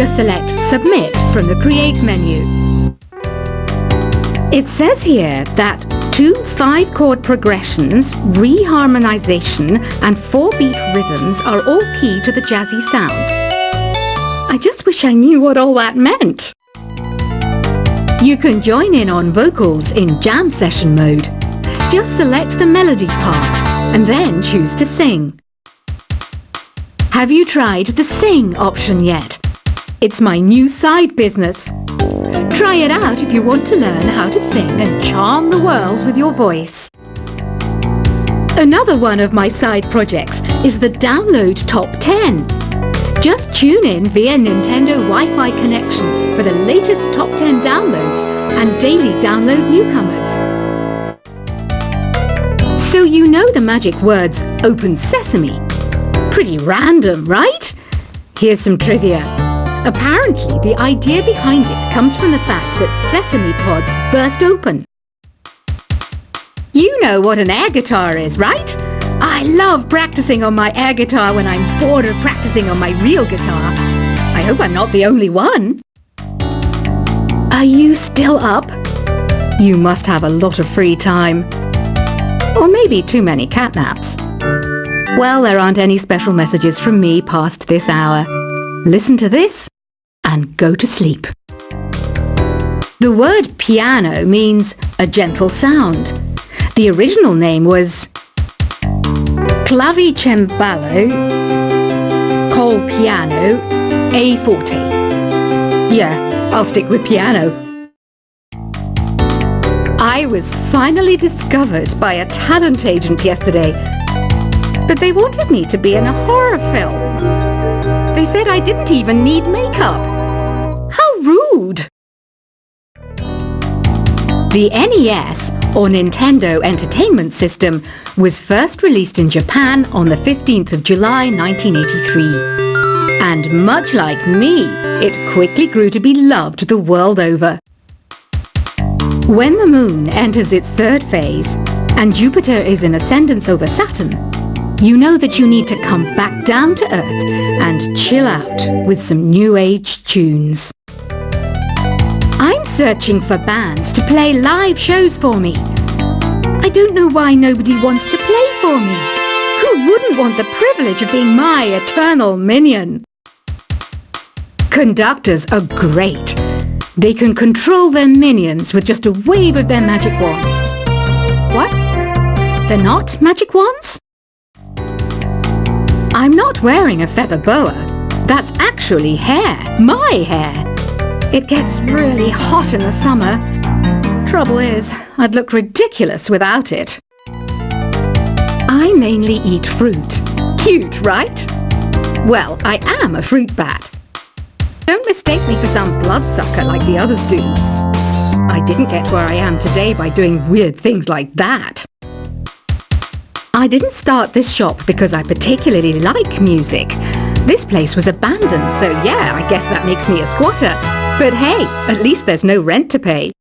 Just select Submit from the Create menu. It says here that 2 5-chord progressions, reharmonization and 4-beat rhythms are all key to the jazzy sound. I just wish I knew what all that meant. You can join in on vocals in jam session mode. Just select the melody part and then choose to sing. Have you tried the Sing option yet? It's my new side business. Try it out if you want to learn how to sing and charm the world with your voice. Another one of my side projects is the Download Top 10. Just tune in via Nintendo Wi-Fi connection for the latest Top 10 downloads and daily download newcomers. So you know the magic words Open Sesame. Pretty random, right? Here's some trivia. Apparently, the idea behind it comes from the fact that sesame pods burst open. You know what an air guitar is, right? I love practicing on my air guitar when I'm bored of practicing on my real guitar. I hope I'm not the only one. Are you still up? You must have a lot of free time. Or maybe too many catnaps. Well, there aren't any special messages from me past this hour. Listen to this and go to sleep. The word piano means a gentle sound. The original name was Clavicembalo col piano a forte. Yeah, I'll stick with piano. I was finally discovered by a talent agent yesterday, but they wanted me to be in a horror film. They said I didn't even need makeup. How rude! The NES, or Nintendo Entertainment System, was first released in Japan on the 15th of July 1983. And much like me, it quickly grew to be loved the world over. When the Moon enters its third phase, and Jupiter is in ascendance over Saturn, you know that you need to come back down to Earth and chill out with some new age tunes. I'm searching for bands to play live shows for me. I don't know why nobody wants to play for me. Who wouldn't want the privilege of being my eternal minion? Conductors are great. They can control their minions with just a wave of their magic wands. What? They're not magic wands? I'm not wearing a feather boa. That's actually hair. My hair. It gets really hot in the summer. Trouble is, I'd look ridiculous without it. I mainly eat fruit. Cute, right? Well, I am a fruit bat. Don't mistake me for some bloodsucker like the others do. I didn't get where I am today by doing weird things like that. I didn't start this shop because I particularly like music. This place was abandoned, so yeah, I guess that makes me a squatter. But hey, at least there's no rent to pay.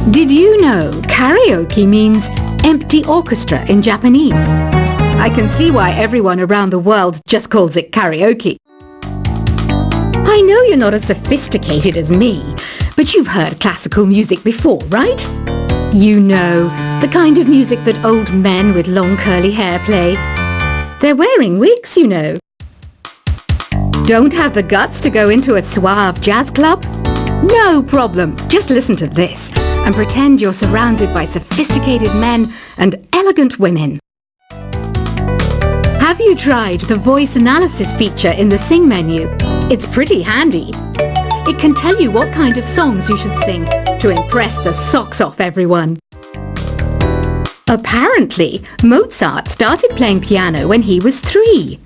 Did you know karaoke means empty orchestra in Japanese? I can see why everyone around the world just calls it karaoke. I know you're not as sophisticated as me, but you've heard classical music before, right? You know, the kind of music that old men with long curly hair play. They're wearing wigs, you know. Don't have the guts to go into a suave jazz club? No problem. Just listen to this and pretend you're surrounded by sophisticated men and elegant women. Have you tried the voice analysis feature in the Sing menu? It's pretty handy. It can tell you what kind of songs you should sing to impress the socks off everyone. Apparently, Mozart started playing piano when he was 3.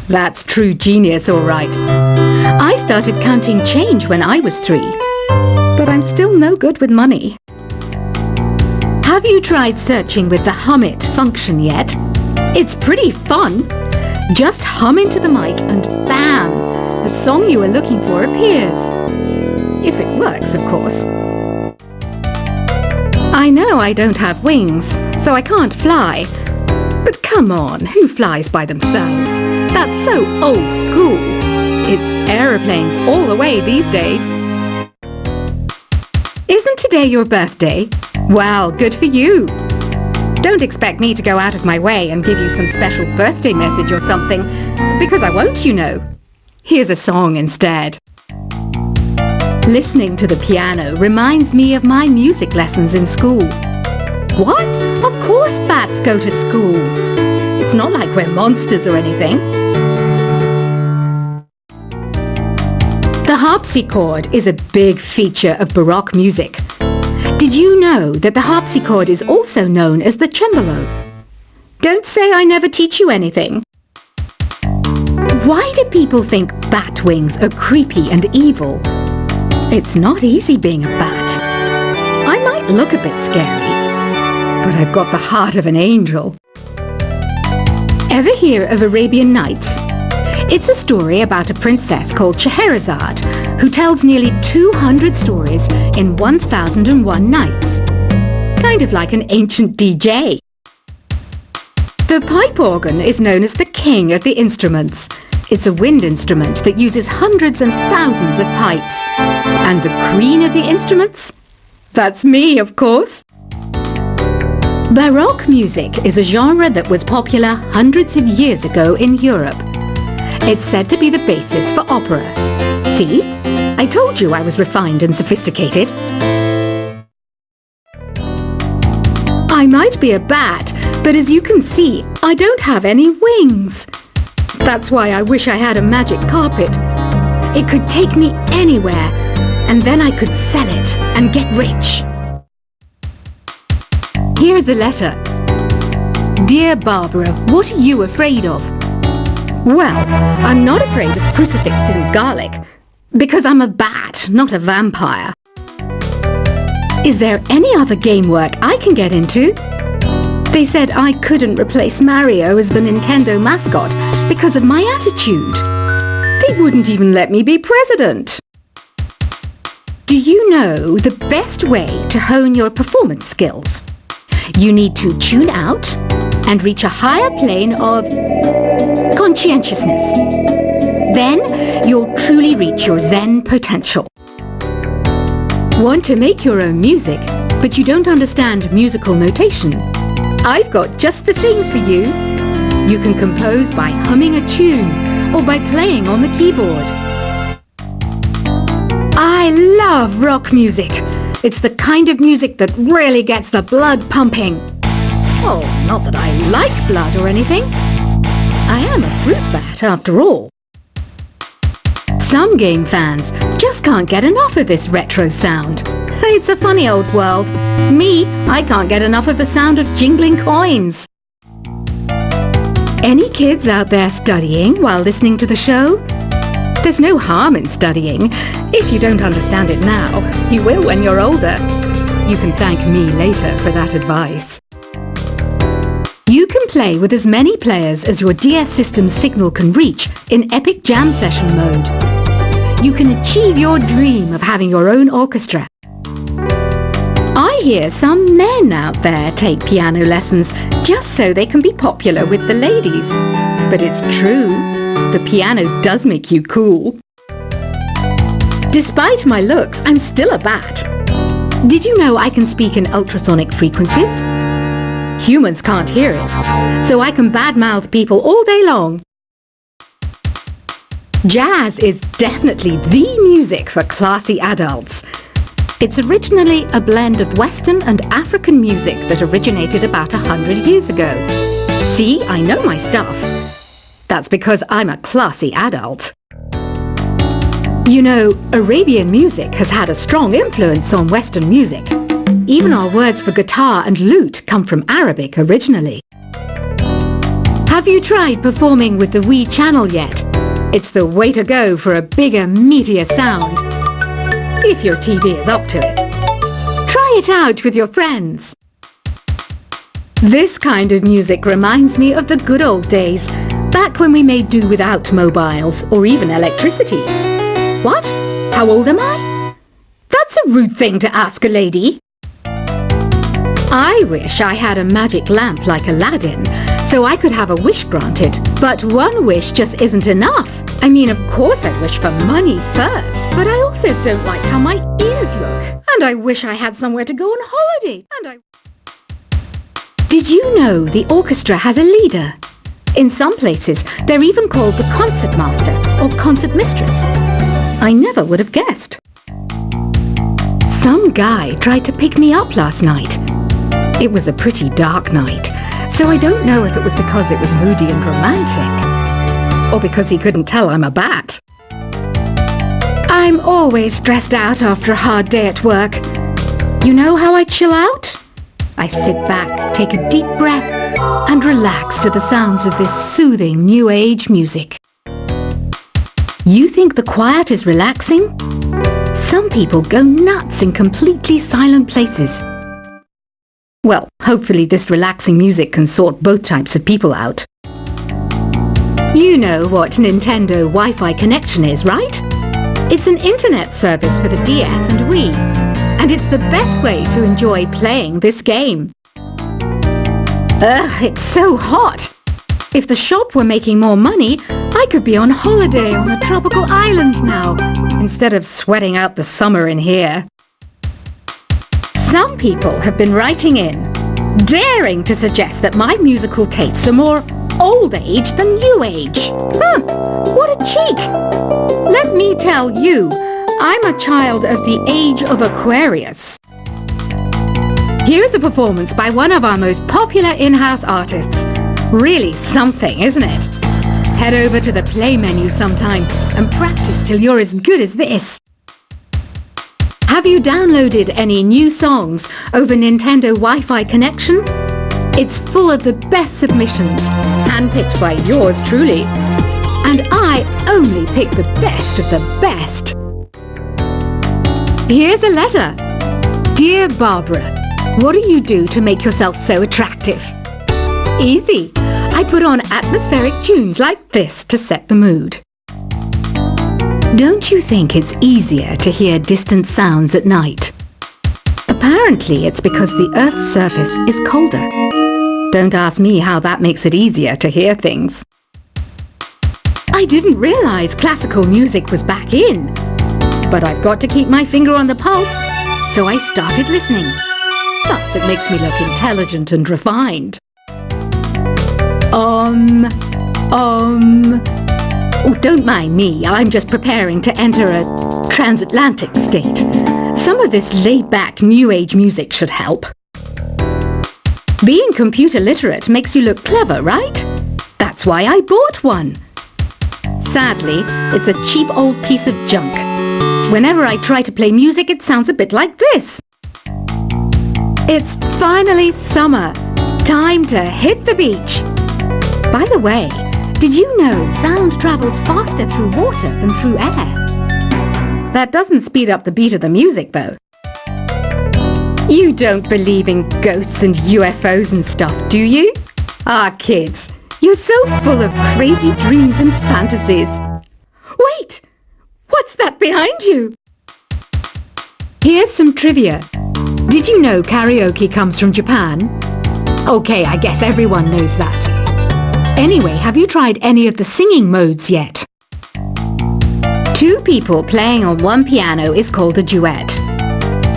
That's true genius, all right. I started counting change when I was 3, but I'm still no good with money. Have you tried searching with the Hum It function yet? It's pretty fun. Just hum into the mic and bam! The song you were looking for appears. If it works, of course. I know I don't have wings, so I can't fly. But come on, who flies by themselves? That's so old school. It's aeroplanes all the way these days. Isn't today your birthday? Well, good for you. Don't expect me to go out of my way and give you some special birthday message or something, because I won't, you know. Here's a song instead. Listening to the piano reminds me of my music lessons in school. What? Of course bats go to school. It's not like we're monsters or anything. The harpsichord is a big feature of Baroque music. Did you know that the harpsichord is also known as the cembalo? Don't say I never teach you anything. Why do people think bat wings are creepy and evil? It's not easy being a bat. I might look a bit scary, but I've got the heart of an angel. Ever hear of Arabian Nights? It's a story about a princess called Scheherazade who tells nearly 200 stories in 1001 nights. Kind of like an ancient DJ. The pipe organ is known as the king of the instruments. It's a wind instrument that uses hundreds and thousands of pipes. And the queen of the instruments? That's me, of course. Baroque music is a genre that was popular hundreds of years ago in Europe. It's said to be the basis for opera. See? I told you I was refined and sophisticated. I might be a bat, but as you can see, I don't have any wings. That's why I wish I had a magic carpet. It could take me anywhere, and then I could sell it and get rich. Here's a letter. Dear Barbara, what are you afraid of? Well, I'm not afraid of crucifixes and garlic, because I'm a bat, not a vampire. Is there any other game work I can get into? They said I couldn't replace Mario as the Nintendo mascot because of my attitude. They wouldn't even let me be president. Do you know the best way to hone your performance skills? You need to tune out and reach a higher plane of conscientiousness. Then you'll truly reach your Zen potential. Want to make your own music, but you don't understand musical notation? I've got just the thing for you. You can compose by humming a tune or by playing on the keyboard. I love rock music. It's the kind of music that really gets the blood pumping. Oh, not that I like blood or anything. I am a fruit bat after all. Some game fans just can't get enough of this retro sound. It's a funny old world. Me, I can't get enough of the sound of jingling coins. Any kids out there studying while listening to the show? There's no harm in studying. If you don't understand it now, you will when you're older. You can thank me later for that advice. You can play with as many players as your DS system's signal can reach in Epic Jam Session mode. You can achieve your dream of having your own orchestra. I hear some men out there take piano lessons just so they can be popular with the ladies. But it's true, the piano does make you cool. Despite my looks, I'm still a bat. Did you know I can speak in ultrasonic frequencies? Humans can't hear it, so I can badmouth people all day long. Jazz is definitely the music for classy adults. It's originally a blend of Western and African music that originated about 100 years ago. See, I know my stuff. That's because I'm a classy adult. You know, Arabian music has had a strong influence on Western music. Even our words for guitar and lute come from Arabic originally. Have you tried performing with the Wii channel yet? It's the way to go for a bigger, meatier sound. If your TV is up to it. Try it out with your friends. This kind of music reminds me of the good old days, back when we made do without mobiles or even electricity. What? How old am I? That's a rude thing to ask a lady. I wish I had a magic lamp like Aladdin, so I could have a wish granted. But one wish just isn't enough. I mean, of course I'd wish for money first, but I also don't like how my ears look. And I wish I had somewhere to go on holiday. Did you know the orchestra has a leader? In some places, they're even called the concertmaster or concertmistress. I never would have guessed. Some guy tried to pick me up last night. It was a pretty dark night, so I don't know if it was because it was moody and romantic, or because he couldn't tell I'm a bat. I'm always stressed out after a hard day at work. You know how I chill out? I sit back, take a deep breath, and relax to the sounds of this soothing new age music. You think the quiet is relaxing? Some people go nuts in completely silent places. Well, hopefully this relaxing music can sort both types of people out. You know what Nintendo Wi-Fi connection is, right? It's an internet service for the DS and Wii, and it's the best way to enjoy playing this game. It's so hot! If the shop were making more money, I could be on holiday on a tropical island now, instead of sweating out the summer in here. Some people have been writing in, daring to suggest that my musical tastes are more old age than new age. What a cheek! Let me tell you, I'm a child of the age of Aquarius. Here's a performance by one of our most popular in-house artists. Really something, isn't it? Head over to the play menu sometime and practice till you're as good as this. Have you downloaded any new songs over Nintendo Wi-Fi connection? It's full of the best submissions, handpicked by yours truly. And I only pick the best of the best. Here's a letter. Dear Barbara, what do you do to make yourself so attractive? Easy. I put on atmospheric tunes like this to set the mood. Don't you think it's easier to hear distant sounds at night? Apparently it's because the Earth's surface is colder. Don't ask me how that makes it easier to hear things. I didn't realize classical music was back in. But I've got to keep my finger on the pulse, so I started listening. Thus it makes me look intelligent and refined. Oh, don't mind me, I'm just preparing to enter a transatlantic state. Some of this laid-back New Age music should help. Being computer literate makes you look clever, right? That's why I bought one. Sadly, it's a cheap old piece of junk. Whenever I try to play music, it sounds a bit like this. It's finally summer. Time to hit the beach. By the way, did you know sound travels faster through water than through air? That doesn't speed up the beat of the music, though. You don't believe in ghosts and UFOs and stuff, do you? Ah, kids, you're so full of crazy dreams and fantasies. Wait! What's that behind you? Here's some trivia. Did you know karaoke comes from Japan? Okay, I guess everyone knows that. Anyway, have you tried any of the singing modes yet? Two people playing on one piano is called a duet.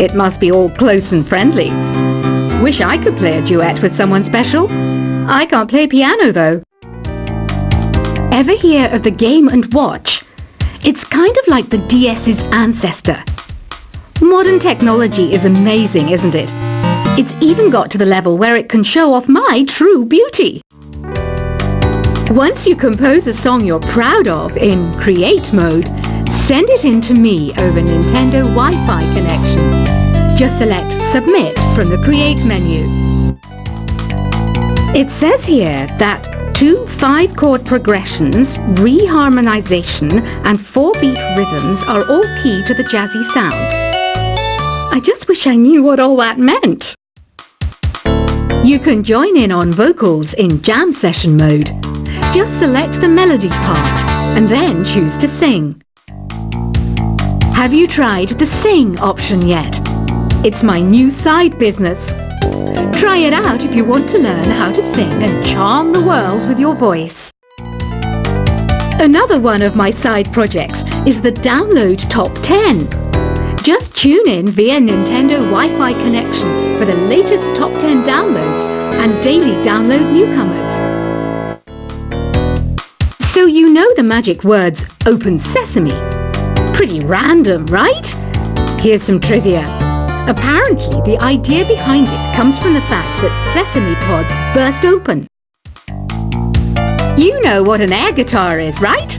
It must be all close and friendly. Wish I could play a duet with someone special. I can't play piano though. Ever hear of the Game & Watch? It's kind of like the DS's ancestor. Modern technology is amazing, isn't it? It's even got to the level where it can show off my true beauty. Once you compose a song you're proud of in Create mode, send it in to me over Nintendo Wi-Fi connection. Just select Submit from the Create menu. It says here that 2 5-chord progressions, reharmonization, and 4-beat rhythms are all key to the jazzy sound. I just wish I knew what all that meant. You can join in on vocals in jam session mode. Just select the melody part and then choose to sing. Have you tried the Sing option yet? It's my new side business. Try it out if you want to learn how to sing and charm the world with your voice. Another one of my side projects is the Download Top 10. Just tune in via Nintendo Wi-Fi connection for the latest Top 10 downloads and daily download newcomers. So you know the magic words "Open Sesame." Pretty random, right? Here's some trivia. Apparently, the idea behind it comes from the fact that sesame pods burst open. You know what an air guitar is, right?